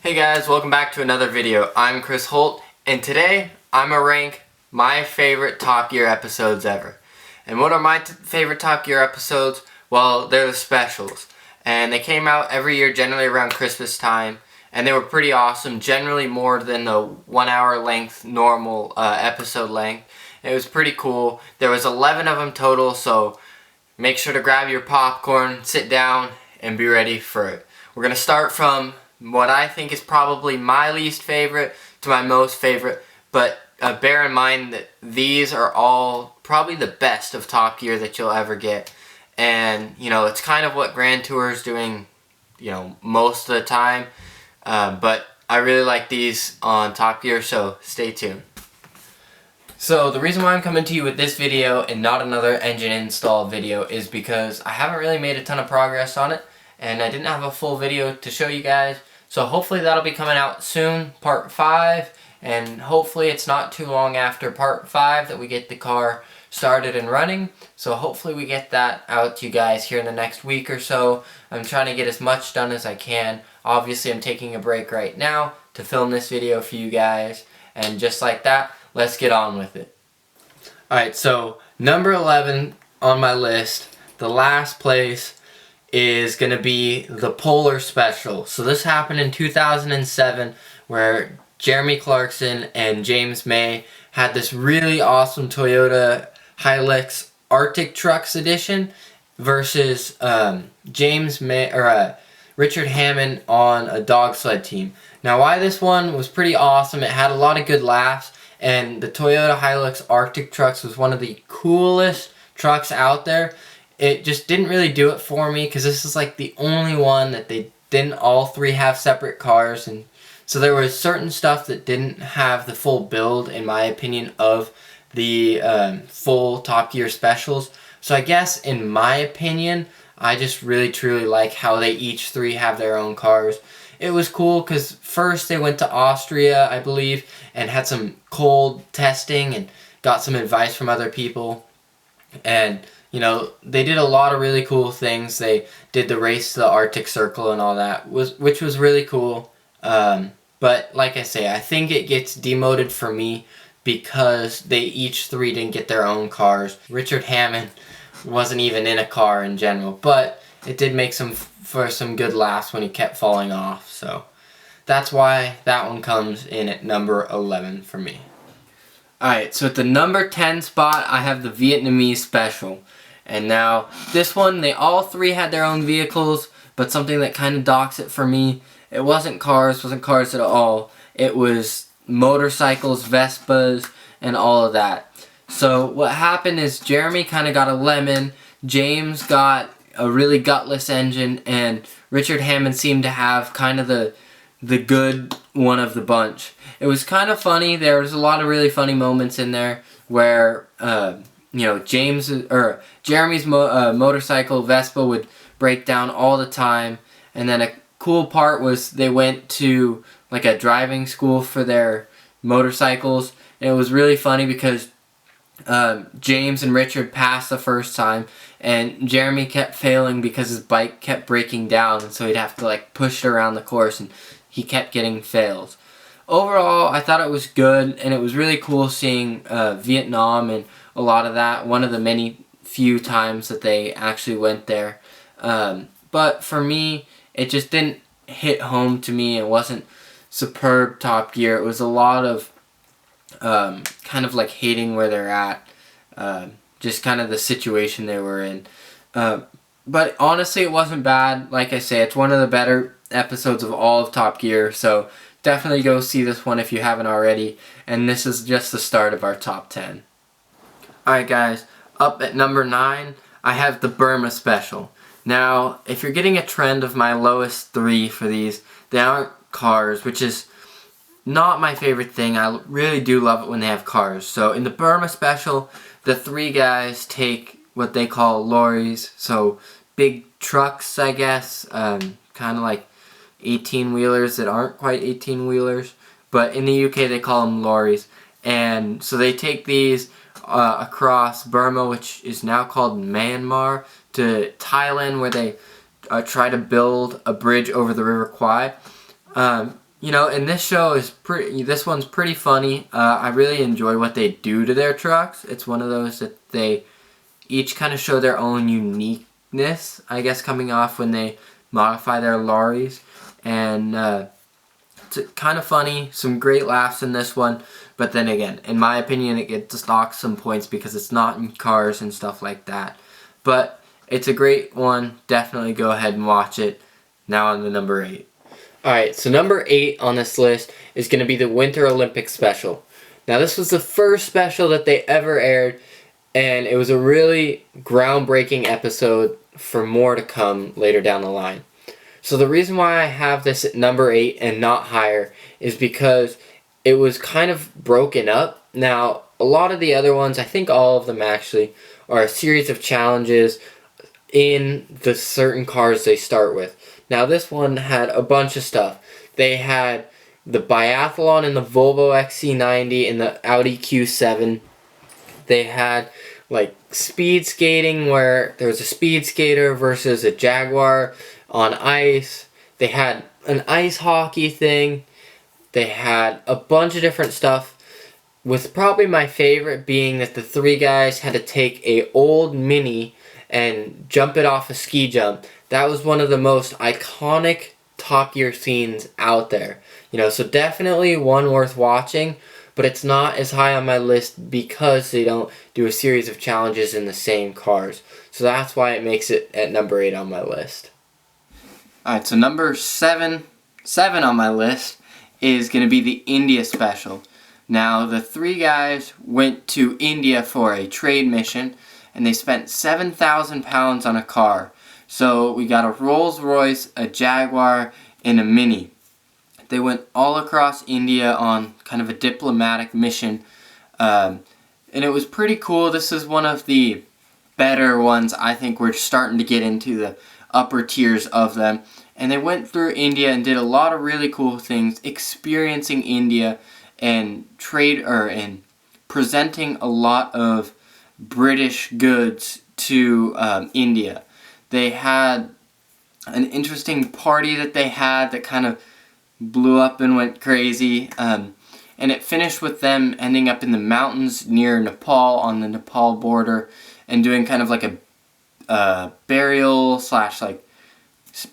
Hey guys, welcome back to another video. I'm Chris Holt, and today I'm gonna rank my favorite Top Gear episodes ever. And what are my favorite Top Gear episodes? Well, they're the specials. And they came out every year, generally around Christmas time, and they were pretty awesome, generally more than the 1 hour length normal episode length. It was pretty cool. There was 11 of them total, so make sure to grab your popcorn, sit down, and be ready for it. We're gonna start from what I think is probably my least favorite to my most favorite, but bear in mind that these are all probably the best of Top Gear that you'll ever get. And, you know, it's kind of what Grand Tour is doing, you know, most of the time. But I really like these on Top Gear, so stay tuned. So the reason why I'm coming to you with this video and not another engine install video is because I haven't really made a ton of progress on it, and I didn't have a full video to show you guys. So hopefully that'll be coming out soon, part 5, and hopefully it's not too long after part 5 that we get the car started and running. So hopefully we get that out to you guys here in the next week or so. I'm trying to get as much done as I can. Obviously I'm taking a break right now to film this video for you guys, and just like that, let's get on with it. Alright, so number 11 on my list, the last place, is going to be the Polar Special. So this happened in 2007 where Jeremy Clarkson and James May had this really awesome Toyota Hilux Arctic Trucks edition versus Richard Hammond on a dog sled team. Now why this one was pretty awesome, it had a lot of good laughs, and the Toyota Hilux Arctic Trucks was one of the coolest trucks out there. It just didn't really do it for me because this is like the only one that they didn't all three have separate cars, and so there was certain stuff that didn't have the full build, in my opinion, of the full Top Gear specials. So I guess in my opinion, I just really truly like how they each three have their own cars. It was cool because first they went to Austria, I believe, and had some cold testing and got some advice from other people, and you know, they did a lot of really cool things. They did the race to the Arctic Circle and all that, which was really cool. But like I say, I think it gets demoted for me because they each three didn't get their own cars. Richard Hammond wasn't even in a car in general, but it did make for some good laughs when he kept falling off. So that's why that one comes in at number 11 for me. Alright, so at the number 10 spot, I have the Vietnamese Special. And now, this one, they all three had their own vehicles, but something that kind of docks it for me, it wasn't cars at all. It was motorcycles, Vespas, and all of that. So what happened is Jeremy kind of got a lemon, James got a really gutless engine, and Richard Hammond seemed to have kind of the good one of the bunch. It was kind of funny. There was a lot of really funny moments in there where you know, Jeremy's motorcycle Vespa would break down all the time, and then a cool part was they went to like a driving school for their motorcycles, and it was really funny because James and Richard passed the first time, and Jeremy kept failing because his bike kept breaking down, and so he'd have to like push it around the course, and he kept getting fails. Overall, I thought it was good, and it was really cool seeing Vietnam and a lot of that. One of the many few times that they actually went there. But for me, it just didn't hit home to me. It wasn't superb Top Gear. It was a lot of kind of like hating where they're at. Just kind of the situation they were in. But honestly, it wasn't bad. Like I say, it's one of the better episodes of all of Top Gear. So definitely go see this one if you haven't already. And this is just the start of our top 10. Alright guys, up at number 9, I have the Burma Special. Now, if you're getting a trend of my lowest 3 for these, they aren't cars, which is not my favorite thing. I really do love it when they have cars. So in the Burma Special, the 3 guys take what they call lorries, so big trucks, I guess, kind of like 18-wheelers that aren't quite 18-wheelers, but in the UK they call them lorries. And so they take these across Burma, which is now called Myanmar, to Thailand, where they try to build a bridge over the River Kwai. You know, and this one's pretty funny. I really enjoy what they do to their trucks. It's one of those that they each kind of show their own uniqueness, I guess, coming off when they modify their lorries. And it's kind of funny, some great laughs in this one. But then again, in my opinion, it gets docked some points because it's not in cars and stuff like that. But it's a great one. Definitely go ahead and watch it. Now on to number 8. Alright, so number 8 on this list is going to be the Winter Olympics special. Now this was the first special that they ever aired, and it was a really groundbreaking episode for more to come later down the line. So the reason why I have this at number 8 and not higher is because it was kind of broken up. Now, a lot of the other ones, I think all of them actually, are a series of challenges in the certain cars they start with. Now this one had a bunch of stuff. They had the biathlon in the Volvo XC90 and the Audi Q7. They had like speed skating where there was a speed skater versus a Jaguar on ice. They had an ice hockey thing. They had a bunch of different stuff, with probably my favorite being that the 3 guys had to take a old Mini and jump it off a ski jump. That was one of the most iconic Top Gear scenes out there. You know, so definitely one worth watching, but it's not as high on my list because they don't do a series of challenges in the same cars. So that's why it makes it at number 8 on my list. Alright, so number 7 on my list is going to be the India special. Now, the 3 guys went to India for a trade mission, and they spent 7,000 pounds on a car. So we got a Rolls Royce, a Jaguar, and a Mini. They went all across India on kind of a diplomatic mission, and it was pretty cool. This is one of the better ones. I think we're starting to get into the upper tiers of them. And they went through India and did a lot of really cool things, experiencing India and and presenting a lot of British goods to India. They had an interesting party that they had that kind of blew up and went crazy. And it finished with them ending up in the mountains near Nepal, on the Nepal border, and doing kind of like a burial / like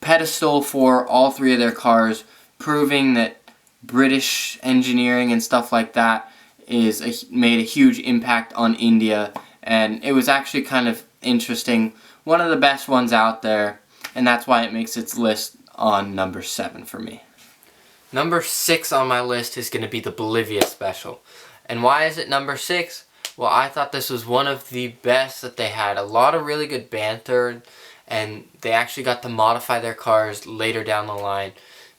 pedestal for all 3 of their cars, proving that British engineering and stuff like that made a huge impact on India. And it was actually kind of interesting. One of the best ones out there, and that's why it makes its list on number 7 for me. Number 6 on my list is going to be the Bolivia special. And why is it number 6? Well, I thought this was one of the best that they had. A lot of really good banter, and they actually got to modify their cars later down the line.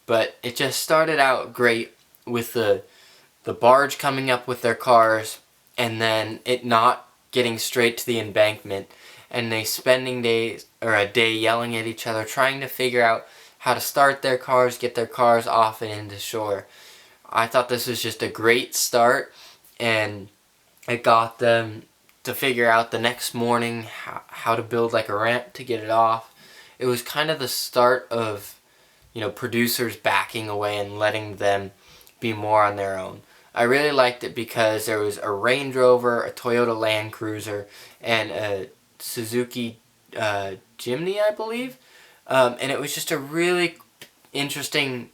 But it just started out great with the barge coming up with their cars, and then it not getting straight to the embankment, and they spending a day yelling at each other, trying to figure out how to start their cars, get their cars off and into shore. I thought this was just a great start, and it got them to figure out the next morning how to build like a ramp to get it off. It was kind of the start of, you know, producers backing away and letting them be more on their own. I really liked it because there was a Range Rover, a Toyota Land Cruiser, and a Suzuki Jimny, I believe. And it was just a really interesting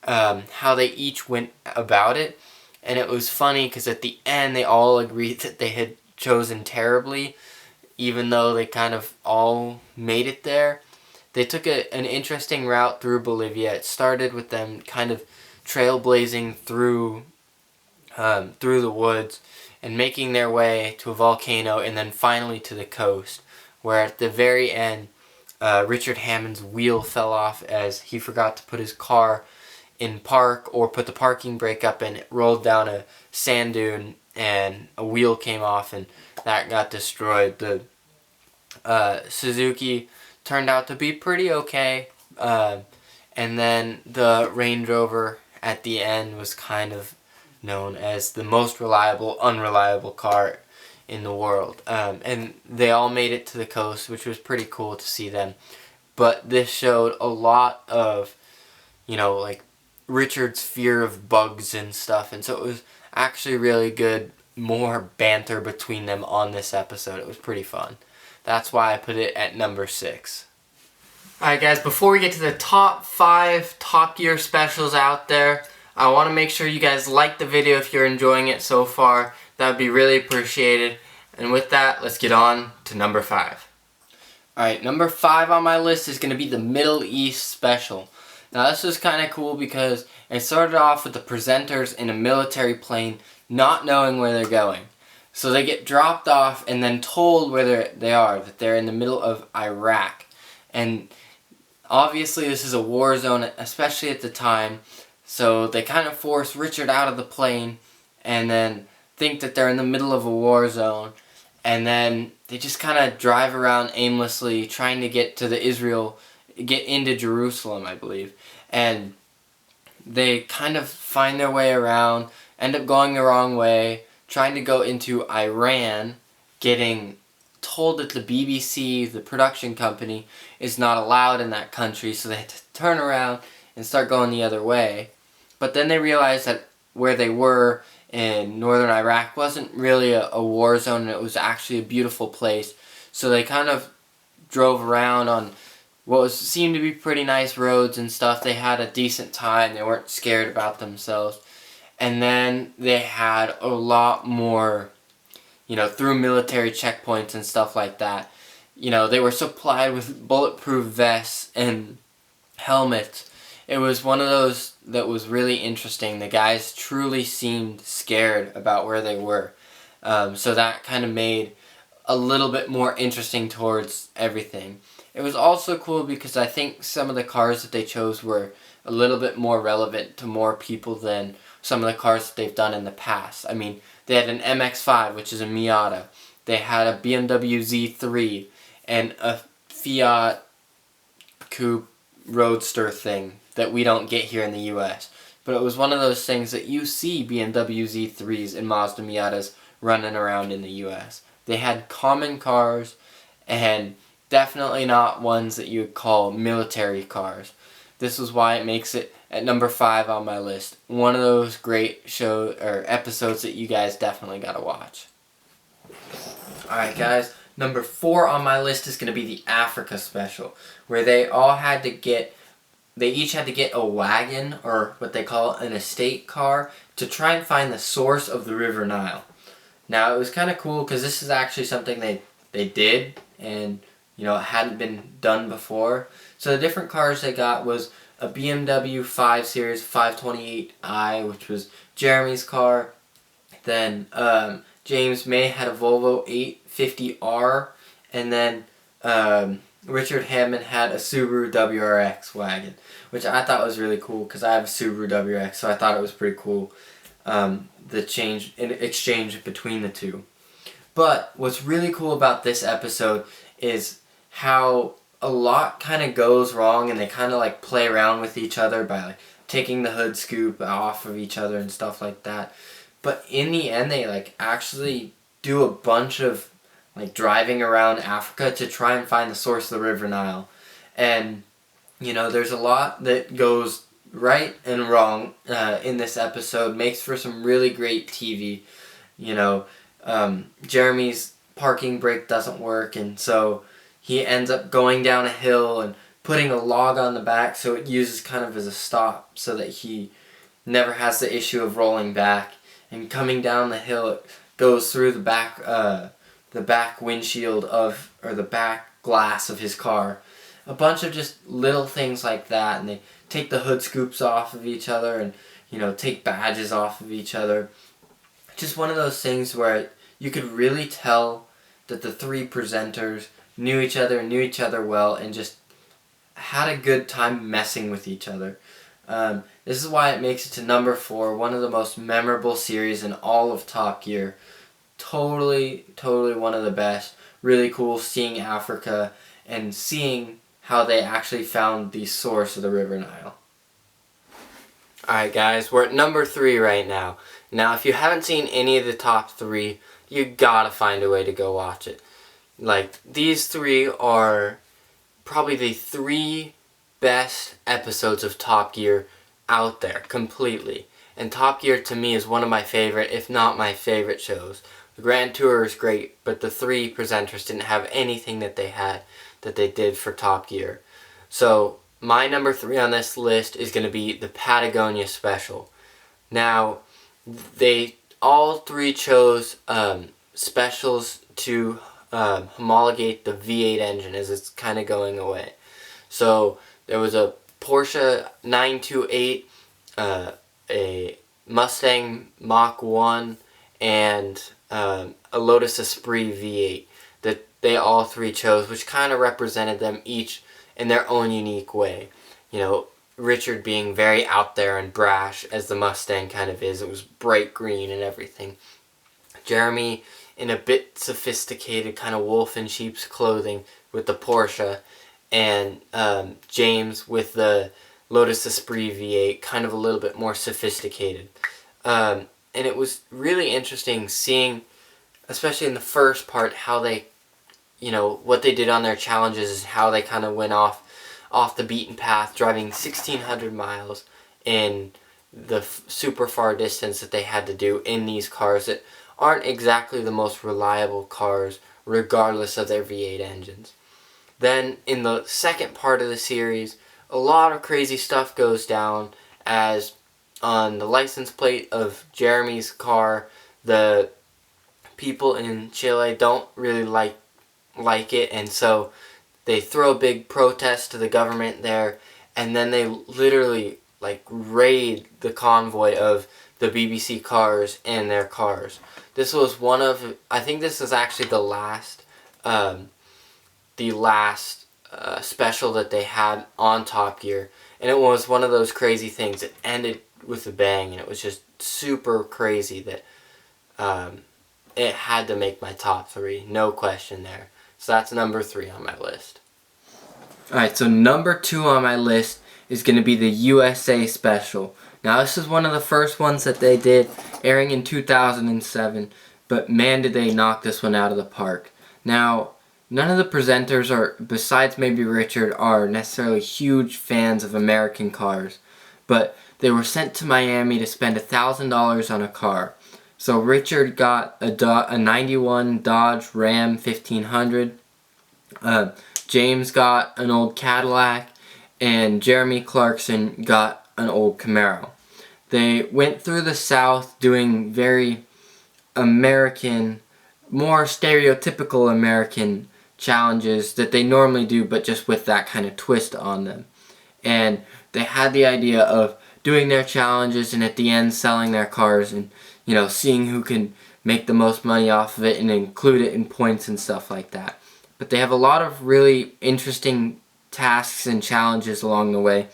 how they each went about it. And it was funny because at the end they all agreed that they had chosen terribly, even though they kind of all made it there. They took an interesting route through Bolivia. It started with them kind of trailblazing through the woods and making their way to a volcano, and then finally to the coast, where at the very end Richard Hammond's wheel fell off as he forgot to put his car in park or put the parking brake up, and it rolled down a sand dune and a wheel came off and that got destroyed. The Suzuki turned out to be pretty okay, and then the Range Rover at the end was kind of known as the most reliable, unreliable car in the world. And they all made it to the coast, which was pretty cool to see them. But this showed a lot of, you know, like Richard's fear of bugs and stuff, and so it was actually really good, more banter between them on this episode. It was pretty fun. That's why I put it at number 6. Alright guys, before we get to the top 5 Top Gear specials out there, I want to make sure you guys like the video if you're enjoying it so far. That would be really appreciated. And with that, let's get on to number 5. Alright, number 5 on my list is going to be the Middle East special. Now this was kind of cool because it started off with the presenters in a military plane not knowing where they're going. So they get dropped off and then told where they are, that they're in the middle of Iraq. And obviously this is a war zone, especially at the time. So they kind of force Richard out of the plane and then think that they're in the middle of a war zone. And then they just kind of drive around aimlessly trying to get into Jerusalem, I believe. And they kind of find their way around, end up going the wrong way, trying to go into Iran, getting told that the BBC, the production company, is not allowed in that country, so they had to turn around and start going the other way. But then they realized that where they were in northern Iraq wasn't really a war zone, and it was actually a beautiful place. So they kind of drove around on what seemed to be pretty nice roads and stuff. They had a decent time. They weren't scared about themselves. And then they had a lot more, through military checkpoints and stuff like that. They were supplied with bulletproof vests and helmets. It was one of those that was really interesting. The guys truly seemed scared about where they were. So that kind of made a little bit more interesting towards everything. It was also cool because I think some of the cars that they chose were a little bit more relevant to more people than some of the cars that they've done in the past. I mean, they had an MX-5, which is a Miata. They had a BMW Z3 and a Fiat Coupe Roadster thing that we don't get here in the US. But it was one of those things that you see BMW Z3s and Mazda Miatas running around in the US. They had common cars and definitely not ones that you would call military cars. This is why it makes it at number 5 on my list. One of those great episodes that you guys definitely gotta watch. Alright guys, number 4 on my list is going to be the Africa special, where they each had to get a wagon, or what they call an estate car, to try and find the source of the River Nile. Now it was kind of cool because this is actually something they did, and it hadn't been done before. So the different cars they got was a BMW 5 Series 528i, which was Jeremy's car. Then James May had a Volvo 850R, and then Richard Hammond had a Subaru WRX wagon, which I thought was really cool because I have a Subaru WRX, so I thought it was pretty cool, the exchange between the two. But what's really cool about this episode is how a lot kind of goes wrong, and they kind of play around with each other by taking the hood scoop off of each other and stuff like that. But in the end, they actually do a bunch of driving around Africa to try and find the source of the River Nile. And there's a lot that goes right and wrong in this episode. Makes for some really great TV. Jeremy's parking brake doesn't work, and so he ends up going down a hill and putting a log on the back so it uses kind of as a stop so that he never has the issue of rolling back. And coming down the hill, it goes through the back windshield or the back glass of his car. A bunch of just little things like that, and they take the hood scoops off of each other and take badges off of each other. Just one of those things where you could really tell that the 3 presenters knew each other well, and just had a good time messing with each other. This is why it makes it to number 4, one of the most memorable series in all of Top Gear. Totally one of the best. Really cool seeing Africa and seeing how they actually found the source of the River Nile. Alright guys, we're at number 3 right now. Now if you haven't seen any of the top 3, you gotta find a way to go watch it. These 3 are probably the 3 best episodes of Top Gear out there completely. And Top Gear to me is one of my favorite, if not my favorite shows. The Grand Tour is great, but the three presenters didn't have anything that they did for Top Gear. So my number 3 on this list is going to be the Patagonia Special. Now, they all three chose specials to homologate the V8 engine as it's kind of going away. So there was a Porsche 928, a Mustang Mach 1, and a Lotus Esprit V8 that they all three chose, which kind of represented them each in their own unique way. You know, Richard being very out there and brash, as the Mustang kind of is. It was bright green and everything. Jeremy in a bit sophisticated kind of wolf in sheep's clothing with the Porsche, and James with the Lotus Esprit V8, kind of a little bit more sophisticated. And it was really interesting seeing, especially in the first part, how they, you know, what they did on their challenges is how they kind of went off the beaten path, driving 1,600 miles in the super far distance that they had to do in these cars that aren't exactly the most reliable cars, regardless of their V8 engines. Then, in the second part of the series, a lot of crazy stuff goes down, as on the license plate of Jeremy's car, the people in Chile don't really like it, and so they throw a big protest to the government there, and then they literally raid the convoy of the BBC cars and their cars. This was one of, I think this is actually the last special that they had on Top Gear, and it was one of those crazy things. It ended with a bang, and it was just super crazy that it had to make my top 3, no question there. So that's number 3 on my list. Alright, so number 2 on my list is going to be the USA Special. Now, this is one of the first ones that they did, airing in 2007, but man, did they knock this one out of the park. Now, none of the presenters, are, besides maybe Richard, are necessarily huge fans of American cars, but they were sent to Miami to spend $1,000 on a car. So Richard got a 91 Dodge Ram 1500, James got an old Cadillac, and Jeremy Clarkson got an old Camaro. They went through the South doing very American, more stereotypical American challenges that they normally do, but just with that kind of twist on them. And they had the idea of doing their challenges and at the end selling their cars and, you know, seeing who can make the most money off of it and include it in points and stuff like that. But they have a lot of really interesting tasks and challenges along the way,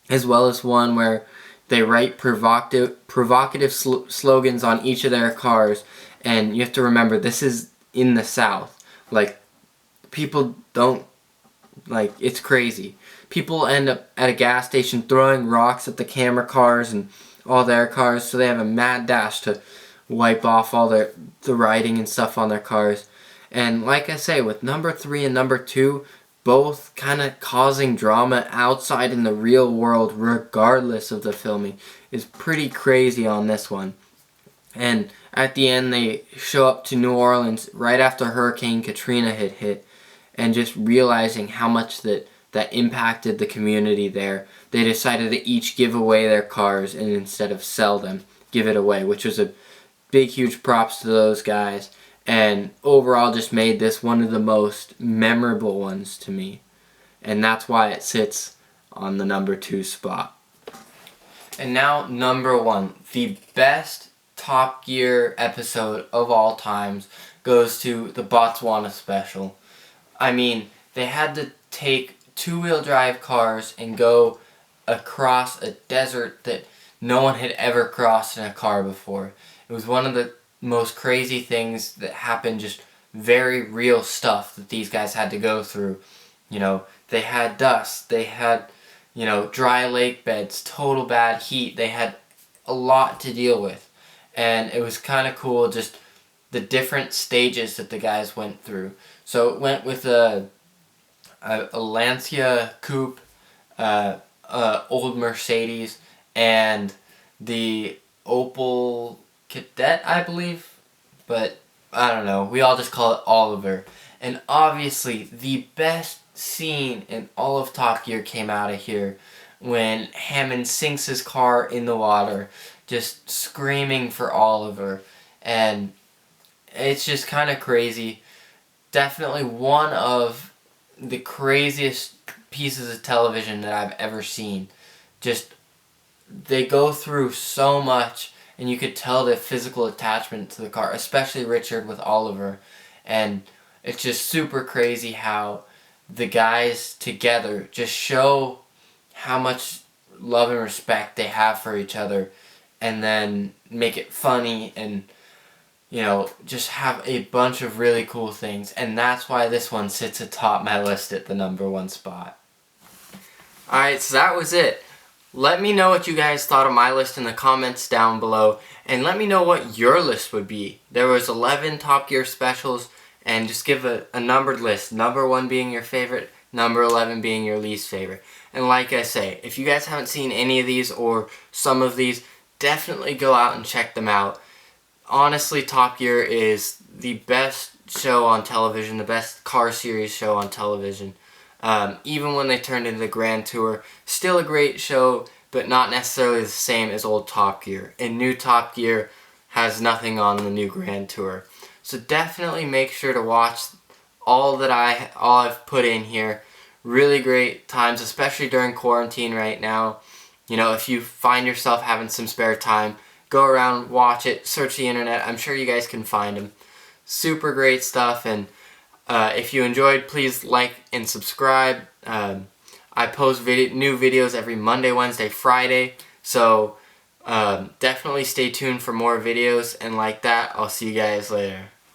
as well as one where they write provocative slogans on each of their cars. And you have to remember, this is in the South. People don't, it's crazy. People end up at a gas station throwing rocks at the camera cars and all their cars, so they have a mad dash to wipe off all the writing and stuff on their cars. And like I say, with number 3 and number 2, both kind of causing drama outside in the real world regardless of the filming, is pretty crazy on this one. And at the end, they show up to New Orleans right after Hurricane Katrina had hit, and just realizing how much that impacted the community there, they decided to each give away their cars and instead of sell them, give it away, which was a big, huge props to those guys. And overall just made this one of the most memorable ones to me. And that's why it sits on the number 2 spot. And now number 1. The best Top Gear episode of all times goes to the Botswana Special. I mean, they had to take 2-wheel drive cars and go across a desert that no one had ever crossed in a car before. It was one of the most crazy things that happened, just very real stuff that these guys had to go through. You know, they had dust, they had, you know, dry lake beds, total bad heat, they had a lot to deal with. And it was kind of cool just the different stages that the guys went through. So it went with a Lancia Coupe, old Mercedes, and the Opel Cadet, I believe, but I don't know. We all just call it Oliver. And obviously, the best scene in all of Top Gear came out of here when Hammond sinks his car in the water, just screaming for Oliver. And it's just kind of crazy. Definitely one of the craziest pieces of television that I've ever seen. Just, they go through so much, and you could tell the physical attachment to the car, especially Richard with Oliver. And it's just super crazy how the guys together just show how much love and respect they have for each other, and then make it funny and, you know, just have a bunch of really cool things. And that's why this one sits atop my list at the #1 spot. Alright, so that was it. Let me know what you guys thought of my list in the comments down below, and let me know what your list would be. There was 11 Top Gear specials, and just give a numbered list. #1 being your favorite, #11 being your least favorite. And like I say, if you guys haven't seen any of these or some of these, definitely go out and check them out. Honestly, Top Gear is the best show on television, the best car series show on television. Even when they turned into the Grand Tour, still a great show, but not necessarily the same as old Top Gear. And new Top Gear has nothing on the new Grand Tour. So definitely make sure to watch all I've put in here. Really great times, especially during quarantine right now. You know, if you find yourself having some spare time, go around, watch it, search the internet. I'm sure you guys can find them. Super great stuff, and if you enjoyed, please like and subscribe. I post new videos every Monday, Wednesday, Friday, so definitely stay tuned for more videos, and like that, I'll see you guys later.